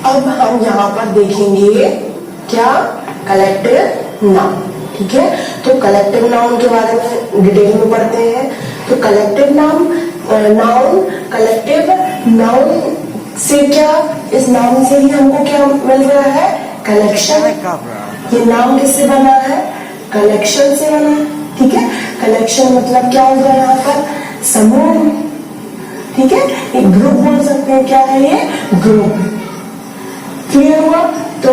अब हम यहाँ पर देखेंगे क्या, कलेक्टिव नाउन। ठीक है, तो कलेक्टिव नाउन के बारे में डिटेल में पढ़ते हैं। तो कलेक्टिव नाउन कलेक्टिव नाउन से क्या, इस नाउन से ही हमको क्या मिल रहा है, कलेक्शन। ये नाउन किससे बना है, कलेक्शन से बना है। ठीक है, कलेक्शन मतलब क्या होगा यहाँ पर, समूह। ठीक है, एक ग्रुप बोल सकते हैं, क्या है ये, ग्रुप। क्लियर हुआ? तो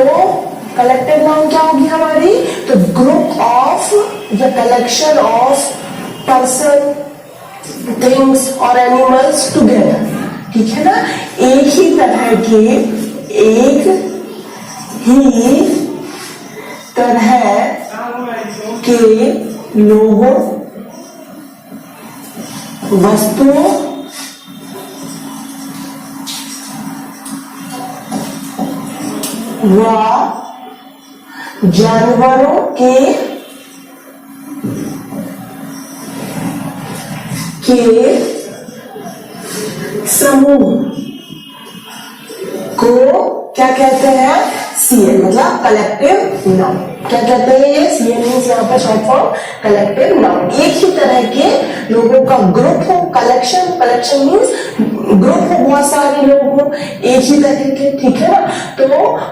कलेक्टिव नाउन क्या होगी हमारी, तो group of the collection of person, things और एनिमल्स टुगेदर। ठीक है ना, एक ही तरह के लोगों, वस्तुओं व जानवरों के समूह को क्या कहते हैं, सीएन, मतलब कलेक्टिव नाउन। क्या कहते हैं ये, सीएन मीन्स यहाँ पर शॉर्ट फॉर्म कलेक्टिव नाउन। एक ही तरह के लोगों का ग्रुप हो, कलेक्शन मीन्स ग्रुप हो, बहुत सारे लोग हो एक ही तरह के। ठीक है ना, तो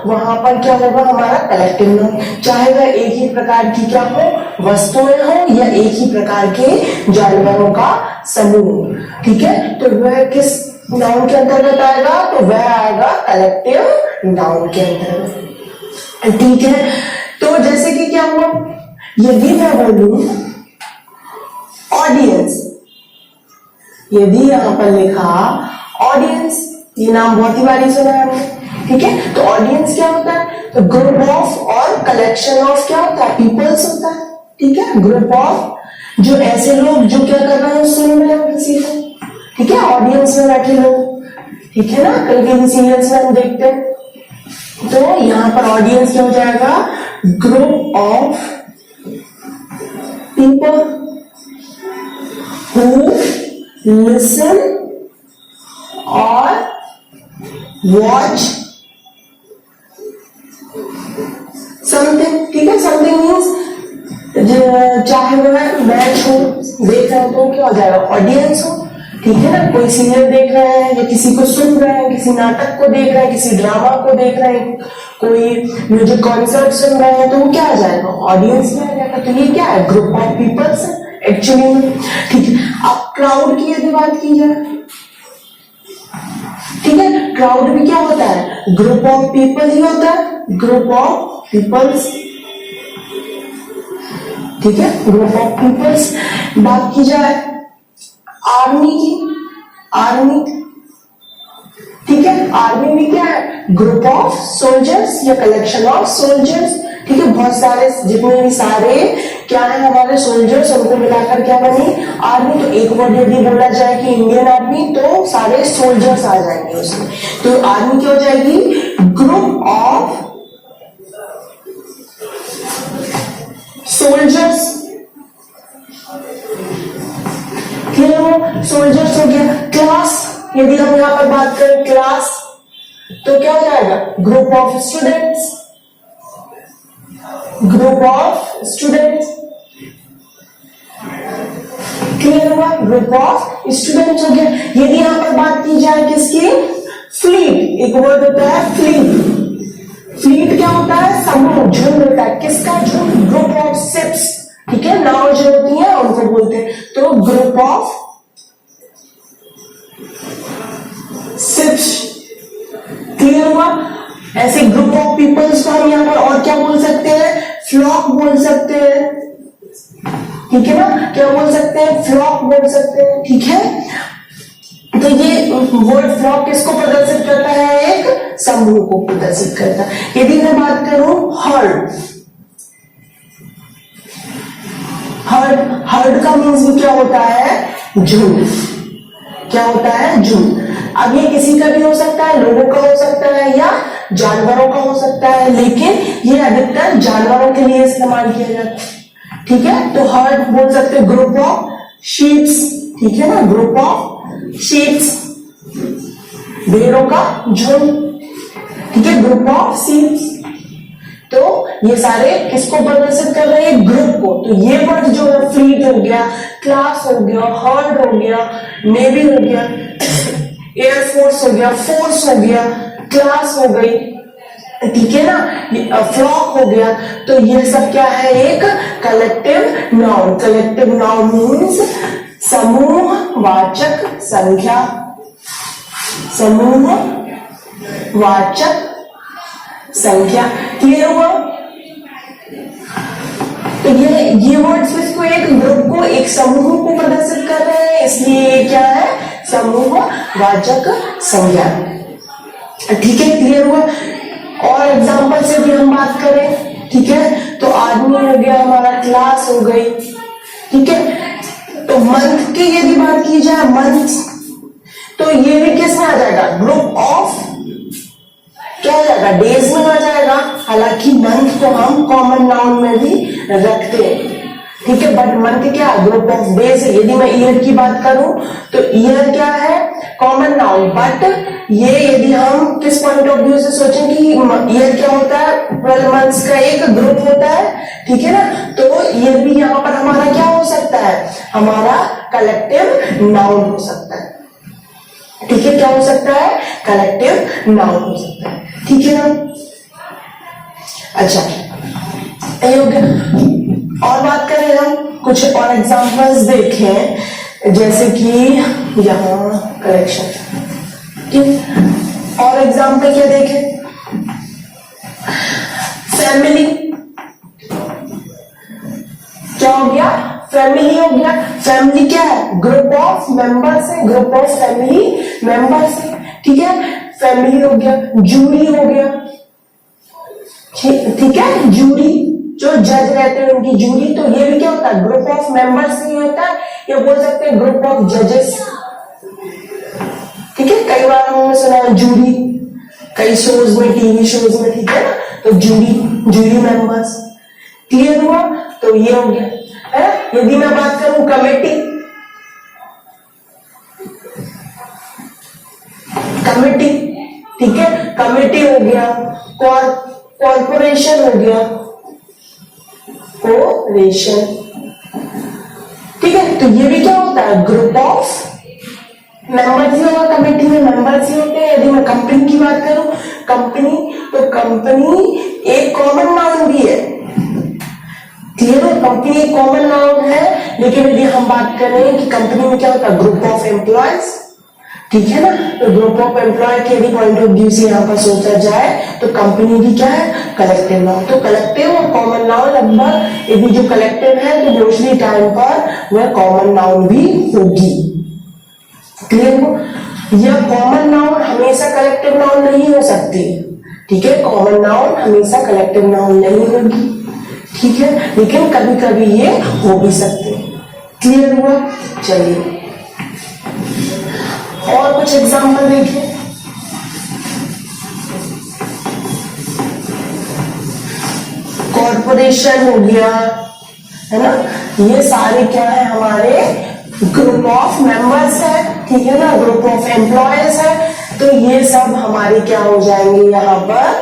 वहां पर क्या होगा हमारा कलेक्टिव नाउन, चाहे वह एक ही प्रकार की क्या हो, वस्तुएं हो, या एक ही प्रकार के जानवरों का समूह। ठीक है, तो वह किस नाउन के अंतर्गत आएगा, तो वह आएगा कलेक्टिव नाउन के अंतर्गत। ठीक है, तो जैसे कि क्या हुआ, यदि मैं बोलूं ऑडियंस, यदि यहां पर लिखा ऑडियंस, ये नाम बहुत ही बारी सुना है हमने। ठीक है, तो ऑडियंस क्या होता है, तो ग्रुप ऑफ और कलेक्शन ऑफ क्या होता है, पीपल्स होता है। ठीक है, ग्रुप ऑफ जो ऐसे लोग जो क्या कर रहे हैं सुन रहे हैं किसी को। ठीक है, ऑडियंस में बैठे लोग। ठीक है ना, कई कई सीरियल्स में हम देखते हैं, तो यहां पर ऑडियंस क्या हो जाएगा, group of people who listen और वॉच समथिंग। ठीक है, समथिंग मीन्स चाहे वह मैच हो, देख रहे हो तो क्या हो जाएगा, ऑडियंस हो। ठीक है ना, कोई सीरियल देख रहे हैं या किसी को सुन रहे हैं, किसी नाटक को देख रहे हैं, किसी ड्रामा को देख रहे हैं, कोई म्यूजिक कॉन्सर्ट सुन रहे हैं, तो वो क्या आ जाएगा, ऑडियंस में आ जाएगा। तो ये क्या है, ग्रुप ऑफ पीपल्स एक्चुअली में। ठीक है, अब क्राउड की यदि बात की जाए, ठीक है, क्राउड भी क्या होता है, ग्रुप ऑफ पीपल ही होता है, ग्रुप ऑफ पीपल्स। ठीक है, ग्रुप ऑफ पीपल्स। बात की जाए आर्मी की, आर्मी, ठीक है, आर्मी में क्या है, ग्रुप ऑफ सोल्जर्स या कलेक्शन ऑफ सोल्जर्स। ठीक है, बहुत सारे जितने भी सारे क्या है हमारे सोल्जर्स, उनको मिलाकर क्या बनी, आर्मी। तो एक वर्ड यदि बोला जाए कि इंडियन आर्मी, तो सारे सोल्जर्स आ जाएंगे उसमें। तो आर्मी क्या हो जाएगी, ग्रुप ऑफ सोल्जर्स। क्लियर हो, सोल्जर्स हो गया। क्लास, यदि हम यहां पर बात करें क्लास, तो क्या हो जाएगा, group of students, group of students. Clear हुआ, ग्रुप ऑफ स्टूडेंट्स हो गया। यदि यहां पर बात की जाए किसकी, फ्लीट, एक वर्ड होता है फ्लीट। फ्लीट क्या होता है, समूह, झुंड होता है। किसका झुंड, ग्रुप ऑफ शिप्स। ठीक है, नाव जो होती है उनको बोलते हैं, तो ग्रुप ऑफ शिप्स। क्लियर हुआ, ऐसे ग्रुप ऑफ पीपल्स को हम यहाँ पर और क्या बोल सकते हैं, फ्लॉक बोल सकते हैं। ठीक है ना, क्या बोल सकते हैं, फ्लॉक बोल सकते हैं। ठीक है, तो ये वर्ड फ्लॉक किसको प्रदर्शित करता है, एक समूह को प्रदर्शित करता है। यदि मैं बात करूं हर्ड, हर्ड का मीन्स भी क्या होता है, झुंड। क्या होता है, झुंड। अब ये किसी का भी हो सकता है, लोगों का हो सकता है या जानवरों का हो सकता है, लेकिन ये अधिकतर जानवरों के लिए इस्तेमाल किया जाता है। ठीक है, तो हर्ड बोल सकते हैं ग्रुप ऑफ शीप्स। ठीक है ना, ग्रुप ऑफ शीप्स, भेड़ों का झुंड। ठीक है, ग्रुप ऑफ सीड्स। तो ये सारे किसको प्रदर्शित कर रहे हैं, ग्रुप को। तो ये वर्ड जो है फ्लीट हो गया, क्लास हो गया, हर्ड हो गया, नेवी हो गया, एयरफोर्स हो गया, फोर्स हो गया, क्लास हो गई, ठीक है ना, फ्लॉक हो गया। तो ये सब क्या है, एक collective noun. Collective noun means समूह वाचक संख्या, समूह वाचक संख्या। क्लियर हुआ? तो ये वर्ड्स इसको एक ग्रुप को, एक समूह को प्रदर्शित कर रहे हैं, इसलिए ये क्या है, समूह वाचक संख्या। ठीक है, क्लियर हुआ? और एग्जांपल से भी हम बात करें, ठीक है, तो आदमी हो गया हमारा, क्लास हो गई, ठीक है। तो मंथ की यदि बात की जाए, मंथ, तो ये भी किस में आ जाएगा, ग्रुप ऑफ, क्या हो जाएगा, डेज में आ जाएगा। हालांकि मंथ को हम कॉमन नाउन में भी रखते हैं, ठीक है, बट मंथ क्या, ग्रुप ऑफ डेज है। यदि मैं ईयर की बात करूं तो ईयर क्या है, कॉमन नाउन, बट ये यदि हम किस पॉइंट ऑफ व्यू से सोचें कि ईयर क्या होता है, 12 मंथ्स का एक ग्रुप होता है, ठीक है ना। तो ईयर भी यहाँ पर हमारा क्या हो सकता है, हमारा कलेक्टिव नाउन हो सकता है, ठीक है, क्या हो सकता है, कलेक्टिव नाउन हो सकता है, ठीक है ना। अच्छा, ये हो गया। और बात करें हम, कुछ और एग्जांपल्स देखें, जैसे कि यहाँ करेक्शन, ठीक। और एग्जांपल क्या देखें, फैमिली, क्या हो गया, फैमिली हो गया। फैमिली क्या है, ग्रुप ऑफ मेंबर्स है, ग्रुप ऑफ फैमिली मेंबर्स है, ठीक है, फैमिली हो गया। जूरी हो गया, ठीक है, जूरी जो जज रहते हैं उनकी जूरी। तो ये भी क्या होता है, ग्रुप ऑफ मेंबर्स ही होता है, या बोल सकते हैं ग्रुप ऑफ जजेस, ठीक है। कई बार हमने सुना है जूरी, कई शोज में, टीवी शोज में, ठीक है ना। तो जूरी, जूरी मेंबर्स, क्लियर हुआ। तो ये हो गया है। यदि मैं बात करूं कमेटी, कमेटी, ठीक है, कमेटी हो गया, कॉर्पोरेशन हो गया, कोरेशन, ठीक है। तो ये भी क्या होता है, ग्रुप ऑफ मेंबर्स ही होगा, कमेटी में मेंबर्स ही होते हैं। यदि मैं कंपनी की बात करूं, कंपनी, तो कंपनी एक कॉमन नाउन भी है, क्लियर है, कंपनी एक कॉमन नाउन है। लेकिन यदि हम बात करें कि कंपनी में क्या होता है, ग्रुप ऑफ एम्प्लॉयज, ठीक है ना। तो ग्रुप ऑफ एम्प्लॉय के यदि पॉइंट ऑफ व्यू से यहाँ पर सोचा जाए तो कंपनी भी क्या है, कलेक्टिव नाउन। तो कलेक्टिव और कॉमन नाउन लगभग, यदि जो कलेक्टिव है तो मोस्टली टाइम पर वह कॉमन नाउन भी होगी, क्लियर हो। यह कॉमन नाउन हमेशा कलेक्टिव नाउन नहीं हो सकती, ठीक है, कॉमन नाउन हमेशा कलेक्टिव नाउन नहीं होगी, ठीक है, लेकिन कभी कभी ये हो भी सकते, क्लियर हुआ। चलिए और कुछ एग्जाम्पल देखिए, कॉर्पोरेशन हो गया, है ना, ये सारे क्या है, हमारे ग्रुप ऑफ मेंबर्स है, ठीक है ना, ग्रुप ऑफ एम्प्लॉयज है। तो ये सब हमारे क्या हो जाएंगे, यहाँ पर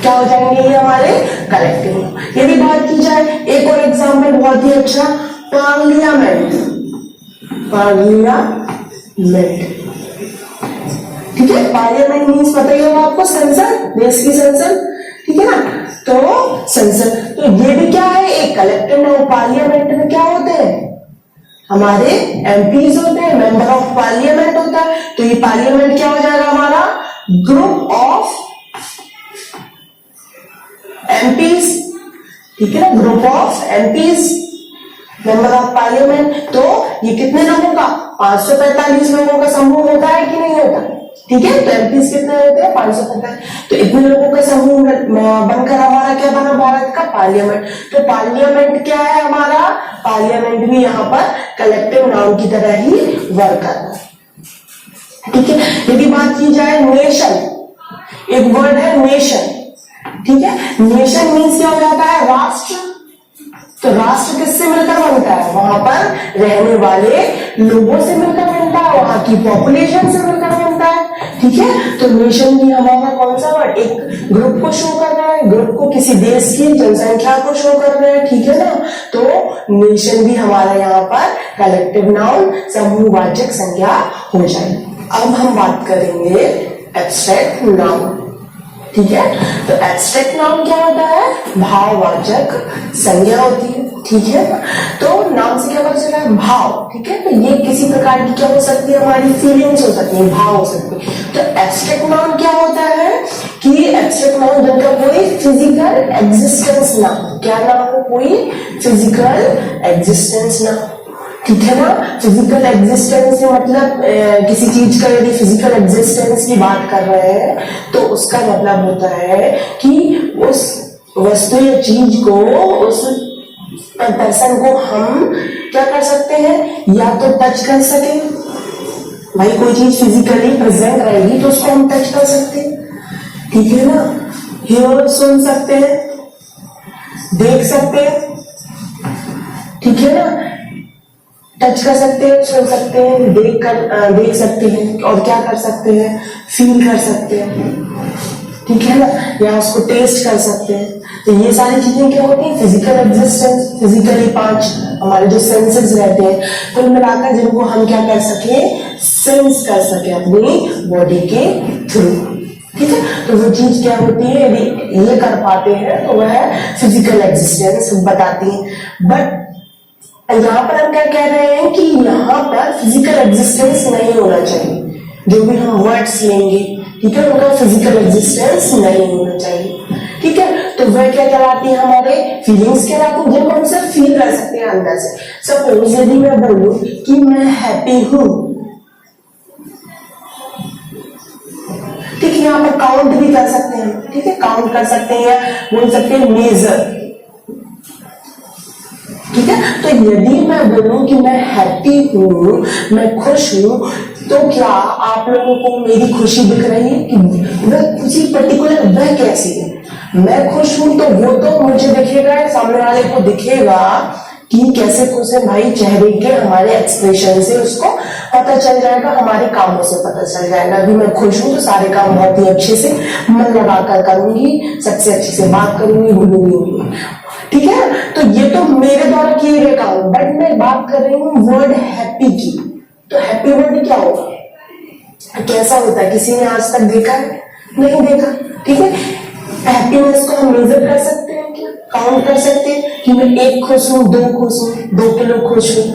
क्या हो जाएंगे, ये हमारे कलेक्टिव। यदि बात की जाए, एक और एग्जाम्पल बहुत ही अच्छा, पार्लियामेंट, पार्लियामेंट, ठीक है, पार्लियामेंट मीन्स पता ही होगा आपको, संसद, देश की संसद, ठीक है ना। तो संसद, तो ये भी क्या है, एक कलेक्टिव नाउन। पार्लियामेंट में क्या होते हैं, हमारे एमपीज होते हैं, मेंबर ऑफ पार्लियामेंट होता है। तो ये पार्लियामेंट क्या हो जाएगा, हमारा ग्रुप ऑफ एमपीज, ठीक है ना, group of MPs, member of parliament. तो ये कितने लोगों का, 545 लोगों का समूह होता है कि नहीं होता, ठीक है। तो एमपीज कितने होते हैं, 545। तो इतने लोगों का समूह बनकर हमारा क्या बना, भारत का पार्लियामेंट। तो पार्लियामेंट क्या है हमारा, पार्लियामेंट भी यहाँ पर कलेक्टिव नाउन की तरह ही वर्क कर रहा है, ठीक है। यदि बात की जाए नेशन, एक वर्ड है नेशन, ठीक है। नेशन मीन्स क्या हो जाता है, राष्ट्र। तो राष्ट्र किससे मिलकर बनता है, वहां पर रहने वाले लोगों से मिलकर बनता है, वहां की पॉपुलेशन से मिलकर बनता है, ठीक है। तो नेशन भी हमारा कौन सा वर्ड, एक ग्रुप को शो कर रहा है, ग्रुप को किसी देश की जनसंख्या को शो कर रहा है, ठीक है ना। तो नेशन भी हमारा यहाँ पर कलेक्टिव नाउन समूहवाचक संज्ञा हो जाएगी। अब हम बात करेंगे एब्स्ट्रैक्ट नाउन, ठीक है। तो एब्स्ट्रैक्ट नाउन क्या होता है, भाववाचक संज्ञा होती है, ठीक है। तो नाम से क्या पता चला है, भाव, ठीक है। तो ये किसी प्रकार की क्या हो सकती है, हमारी फीलिंग्स हो सकती है, भाव हो सकती है। तो एब्स्ट्रैक्ट नाउन क्या होता है कि एब्स्ट्रैक्ट नाउन जिनका कोई फिजिकल एग्जिस्टेंस ना हो, क्या ना हो, कोई फिजिकल एग्जिस्टेंस ना हो, ठीक है ना। फिजिकल एग्जिस्टेंस मतलब किसी चीज का यदि फिजिकल एग्जिस्टेंस की बात कर रहे हैं तो उसका मतलब होता है कि उस वस्तु या चीज को, उस पर्सन को हम क्या कर सकते हैं, या तो टच कर सके, भाई कोई चीज फिजिकली प्रेजेंट रहेगी तो उसको हम टच कर सकते हैं, ठीक है ना। हियर सुन सकते हैं, देख सकते हैं, ठीक है ना। टच कर सकते हैं, सुन सकते हैं, देख सकते हैं, और क्या कर सकते हैं, फील कर सकते हैं, ठीक है ना, या उसको टेस्ट कर सकते हैं। तो ये सारी चीजें क्या होती है, फिजिकल एग्जिस्टेंस, फिजिकली 5 हमारे जो सेंसेस रहते हैं कुल मिलाकर, जिनको हम क्या कर सके, सेंस कर सके अपनी बॉडी के थ्रू, ठीक है। तो वो चीज क्या होती है, यदि ये कर पाते हैं तो वह फिजिकल एग्जिस्टेंस बताती है। बट यहाँ पर हम क्या कह रहे हैं कि यहाँ पर फिजिकल एग्जिस्टेंस नहीं होना चाहिए, जो भी हम वर्ड्स लेंगे, ठीक है, उनका फिजिकल एग्जिस्टेंस नहीं होना चाहिए, ठीक है। तो वह क्या कहलाती है, हमारे फीलिंग्स कहलाती है, जिनको हम सिर्फ फील कर सकते हैं अंदर से। सपोज यदि मैं बोलूं कि मैं हैप्पी हूं, ठीक है, यहाँ पर काउंट भी कर सकते हैं, ठीक है, काउंट कर सकते हैं, बोल सकते हैं मेजर, ठीक है। तो यदि मैं बोलूं कि मैं हैप्पी हूं, मैं खुश हूं, तो क्या आप लोगों को मेरी खुशी दिख रही है कि वह खुशी पर्टिकुलर वह कैसी है। मैं खुश हूं तो वो तो मुझे दिखेगा, सामने वाले को दिखेगा कि कैसे खुश है, भाई चेहरे के हमारे एक्सप्रेशन से उसको पता चल जाएगा, हमारे कामों से पता चल जाएगा। अभी मैं खुश हूं तो सारे काम बहुत ही अच्छे से मन लगाकर करूंगी, सबसे अच्छे से बात करूंगी, घुलूंगी, ठीक है। तो ये तो मेरे द्वारा किए गए काम, बट मैं बात कर रही हूँ वर्ड हैप्पी की। तो हैप्पी वर्ड क्या होगा, कैसा होता है, किसी ने आज तक देखा है, नहीं देखा, ठीक है। हैप्पीनेस को हम मेजर कर सकते हैं, क्या काउंट कर सकते हैं कि मैं 1 खुश हूँ, 2 खुश हूँ, 2 किलो खुश हूँ,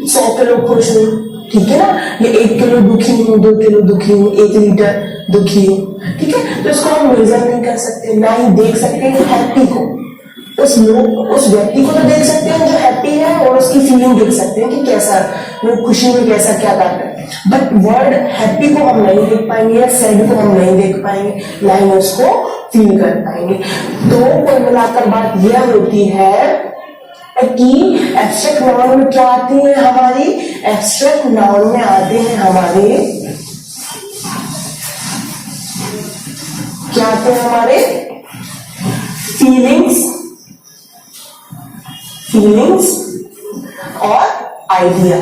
100 किलो खुश हूँ, ठीक है ना। ये 1 किलो दुखी हूँ, 2 किलो दुखी हूँ, 1 लीटर दुखी हूँ, ठीक है। तो इसको हम मेजर नहीं कर सकते, ना ही देख सकते हैं हैप्पी को। उस व्यक्ति को तो देख सकते हैं जो हैप्पी है, और उसकी फीलिंग देख सकते हैं कि कैसा वो खुशी में कैसा क्या कर रहा है। बट वर्ड हैप्पी को हम नहीं देख पाएंगे, सैड को हम नहीं देख पाएंगे, ना ही उसको फील कर पाएंगे। तो कुल मिलाकर बात यह होती है कि एब्स्ट्रैक्ट नाउन में क्या आती है हमारी, एब्स्ट्रैक्ट नाउन में आते हैं हमारे, क्या आते हैं हमारे फीलिंग्स और आइडिया,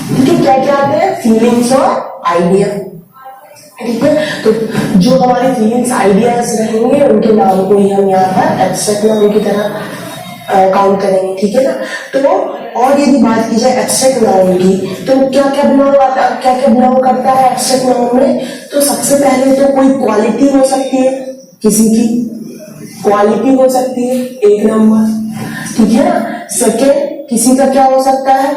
ठीक है। क्या क्या आते हैं, फीलिंग्स और आइडिया, ठीक है। तो जो हमारे फीलिंग्स आइडियाज रहेंगे उनके नाम को ही हम यहाँ पर एब्स्ट्रैक्ट नाउन की तरह काउंट करेंगे, ठीक है ना। तो और यदि बात की जाए एब्स्ट्रैक्ट नाउन की, तो क्या क्या बिलोंग करता है एब्स्ट्रैक्ट नाउन में। तो सबसे पहले तो कोई क्वालिटी हो सकती है, किसी की क्वालिटी हो सकती है, 1 नंबर, ठीक है ना। सेकेंड, किसी का क्या हो सकता है,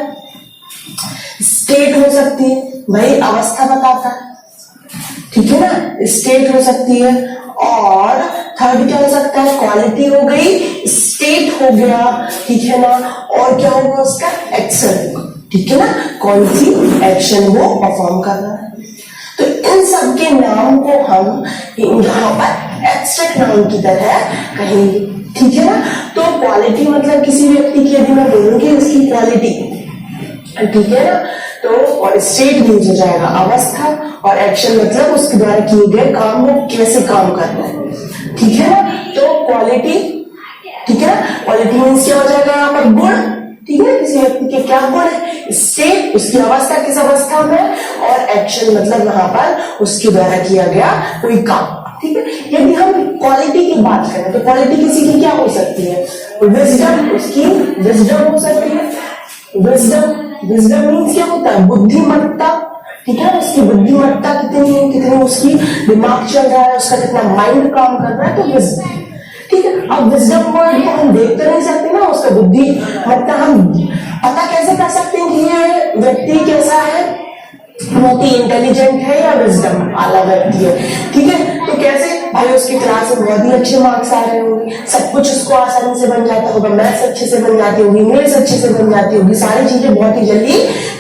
स्टेट हो सकती है, भाई अवस्था बताता है, ठीक है ना, स्टेट हो सकती है। और थर्ड क्या हो सकता है, क्वालिटी हो गई, स्टेट हो गया, ठीक है ना। और क्या होगा उसका, एक्शन, ठीक है ना, कौन सी एक्शन वो परफॉर्म कर रहा है। तो इन सब के नाम को हम यहाँ पर एब्स्ट्रैक्ट नाउन की तरह कहेंगे, ठीक है ना। तो क्वालिटी मतलब किसी व्यक्ति की यदि मैं बोलूंगी उसकी क्वालिटी, ठीक है ना। तो और स्टेट मीन्स हो जाएगा अवस्था, और एक्शन मतलब उसके द्वारा किए गए काम, वो कैसे काम कर रहा है, ठीक है ना। तो क्वालिटी, ठीक है ना, क्वालिटी मीन्स क्या हो जाएगा यहाँ पर गुण, ठीक है, किसी व्यक्ति के क्या गुण है, स्टेट उसकी अवस्था किस अवस्था में, और एक्शन मतलब यहाँ पर उसके द्वारा किया गया कोई काम। ठीक है, यदि हम क्वालिटी की बात करें तो क्वालिटी किसी की क्या हो सकती है, विजडम, उसकी विजडम हो सकती है। विजडम मीन्स क्या होता है, बुद्धिमत्ता। ठीक है, उसकी बुद्धिमत्ता कितनी है, कितनी उसकी दिमाग चल रहा है, उसका कितना माइंड काम कर रहा है, तो विजडम। ठीक है, अब विजडम वर्ड को हम देख तो नहीं सकते ना, उसका बुद्धिमत्ता हम पता कैसे कर सकते हैं कि ये व्यक्ति कैसा है, बहुत ही इंटेलिजेंट है या विजडम वाला व्यक्ति है। ठीक है, तो कैसे भाई, उसकी क्लास में बहुत ही अच्छे मार्क्स आ रहे होंगे, सब कुछ उसको आसानी से बन जाता होगा, मैथ्स अच्छे से बन जाती होगी, इंग्लिश अच्छे से बन जाती होगी, सारी चीजें बहुत ही जल्दी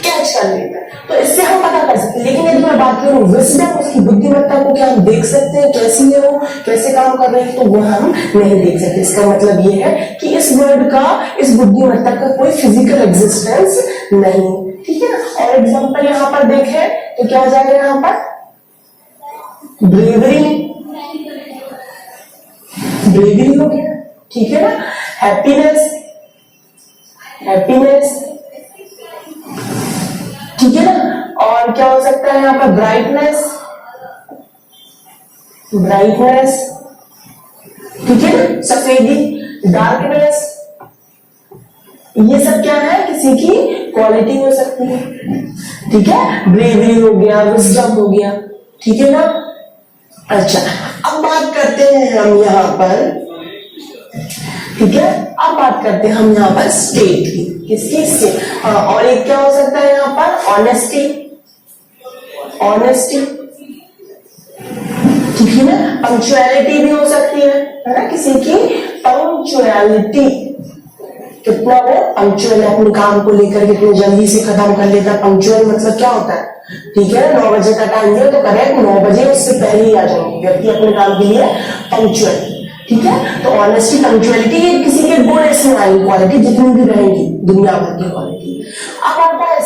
कैच कर लेता है, तो इससे हम पता कर सकते हैं। लेकिन यदि मैं बात करूं विजडम, उसकी बुद्धिमत्ता को क्या हम देख सकते हैं, कैसी है वो, कैसे काम कर रही है, तो वो हम नहीं देख सकते। इसका मतलब ये है कि इस वर्ड का, इस बुद्धिमत्ता का कोई फिजिकल एग्जिस्टेंस नहीं। ठीक है ना, और एग्जाम्पल यहाँ पर देखें तो क्या आ जाएगा, यहाँ पर ब्रेवरी हो गया। ठीक है ना, हैप्पीनेस, ठीक है ना, और क्या हो सकता है यहाँ पर, ब्राइटनेस, ठीक है ना, सफेदी, डार्कनेस, ये सब क्या है, किसी की क्वालिटी हो सकती है। ठीक है, ब्रेवरी हो गया, विजडम हो गया। ठीक है ना, अच्छा अब बात करते हैं हम यहाँ पर, ठीक है, अब बात करते हैं हम यहाँ पर स्टेट की, किसकी, स्टेट। और एक क्या हो सकता है यहाँ पर, ऑनेस्टी, ठीक है ना, पंक्चुअलिटी भी हो सकती है ना, किसी की पंक्चुअलिटी, कितना वो पंक्चुअल है, अपने काम को लेकर कितने जल्दी से खत्म कर लेता है। पंक्चुअल मतलब क्या होता है, ठीक है, 9 बजे का टाइम है तो करेक्ट 9 बजे उससे पहले ही आ जाएंगे व्यक्ति अपने काम के लिए पंक्चुअल। ठीक है, तो ऑनेस्टी, पंक्चुअलिटी, ये किसी के गुण इसमें आई क्वालिटी, जितनी भी रहेंगी दुनिया भर की क्वालिटी। अब आता है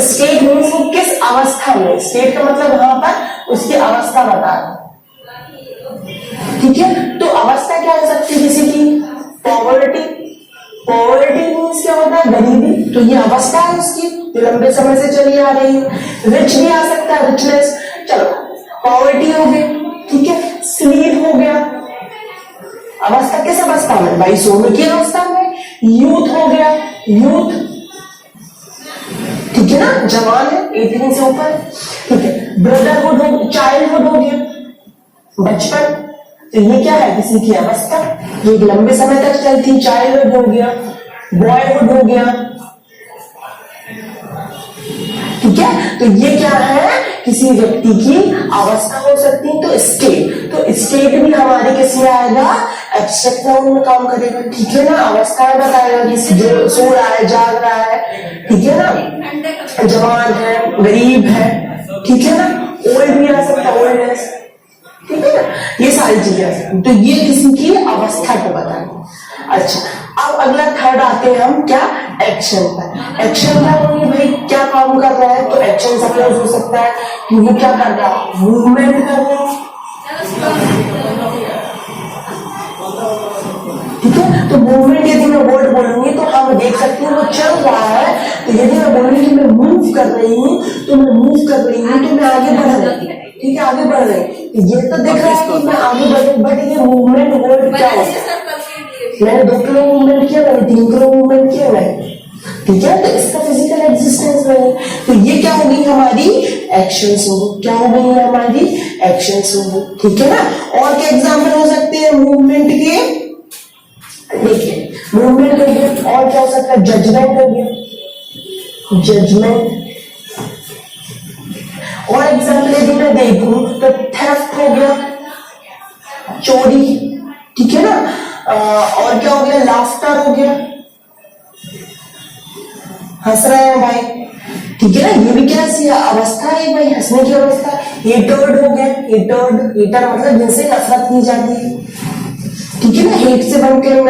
स्टेट मीन्स वो किस अवस्था में, स्टेट का मतलब यहाँ पर उसकी अवस्था बता रहा। ठीक है, तो अवस्था क्या हो सकती है किसी की, पॉवर्टी मीन्स क्या होता है, गरीबी, तो ये अवस्था है उसकी जो लंबे समय से चली आ रही है। रिच भी आ सकता है, रिचनेस, चलो पॉवर्टी हो गई। ठीक है, स्लीप हो गया, अवस्था किस अवस्था में भाई, सोने की अवस्था में। यूथ हो गया, यूथ, ठीक है ना, जवान है 18 से ऊपर। ठीक है, ब्रदरहुड हो, चाइल्डहुड हो गया, बचपन, तो ये क्या है, किसी की अवस्था जो लंबे समय तक चलती। चाइल्डहुड हो गया, बॉयहुड हो गया। ठीक है, तो ये क्या है, किसी व्यक्ति की अवस्था हो सकती है। तो स्टेट भी हमारे किस में आएगा, एब्स्ट्रैक्ट नाउन में काम करेगा। ठीक है ना, अवस्था बताएगा कि जो सो रहा है, जाग रहा है, ठीक है ना, जवान है, गरीब है, ठीक है ना, ओल्ड भी आ सकता है, ओल्डनेस, ठीक है ना, ये सारी चीजें आ सकती। तो ये किसी की अवस्था को बताएगा। अच्छा, अब अगला थर्ड आते हैं हम क्या, एक्शन पर। एक्शन क्या होगी भाई, क्या काम कर रहा है, तो एक्शन सपोज हो सकता है कि वो क्या कर रहा है, मूवमेंट कर रहा है। ठीक है, तो मूवमेंट यदि मैं वर्ड बोलूंगी तो हम देख सकते हैं वो चल रहा है। तो यदि मैं बोलूंगी कि मैं मूव कर रही हूँ, तो मैं मूव कर रही हूँ, तो मैं आगे बढ़ रही हूँ। ठीक है, आगे बढ़ रही, ये तो दिख रहा है कि मैं आगे बढ़ रही, बट ये मूवमेंट वर्ड क्या होता है, मैंने 2 किलो मूवमेंट किया, मैंने 3 किलो मूवमेंट किया मैंने। ठीक है, तो इसका फिजिकल एग्जिस्टेंस नहीं। तो ये क्या होगी, हमारी एक्शंस होगी। क्या हो गई हमारी, एक्शंस होगी। ठीक है ना, और क्या एग्जाम्पल हो सकते हैं मूवमेंट के, देखिए मूवमेंट हो गया, और क्या हो सकता है, जजमेंट हो गया, जजमेंट। और एग्जाम्पल यदि मैं देखूं तो थेफ्ट हो गया, चोरी। ठीक है ना, और क्या हो गया, लाफ्टर हो गया, हंस रहे हैं भाई। ठीक है ना, ये भी क्या अवस्था है भाई, हंसने की अवस्था। हेटर्ड हो गया, हेटर मतलब जिनसे नफरत की जाती है। ठीक है ना, हेट से बनकर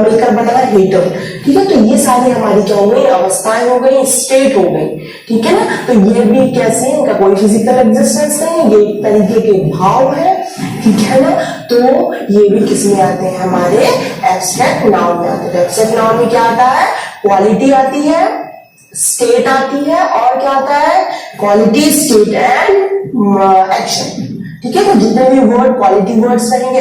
मिलकर बना हेटर। ठीक है, तो ये सारी हमारी क्या हो गई, अवस्थाएं हो गई, स्टेट हो गई। ठीक है ना, तो ये भी कैसे, इनका कोई फिजिकल एग्जिस्टेंस नहीं, ये एक तरीके के भाव है। ठीक है ना, तो ये भी किसमें आते हैं, हमारे एब्स्ट्रैक्ट नाउन में आते हैं। तो एब्स्ट्रैक्ट नाउन में क्या आता है, क्वालिटी आती है, स्टेट आती है, और क्या आता है, क्वालिटी, स्टेट एंड एक्शन। ठीक है, तो जितने भी वर्ड क्वालिटी वर्ड्स रहेंगे,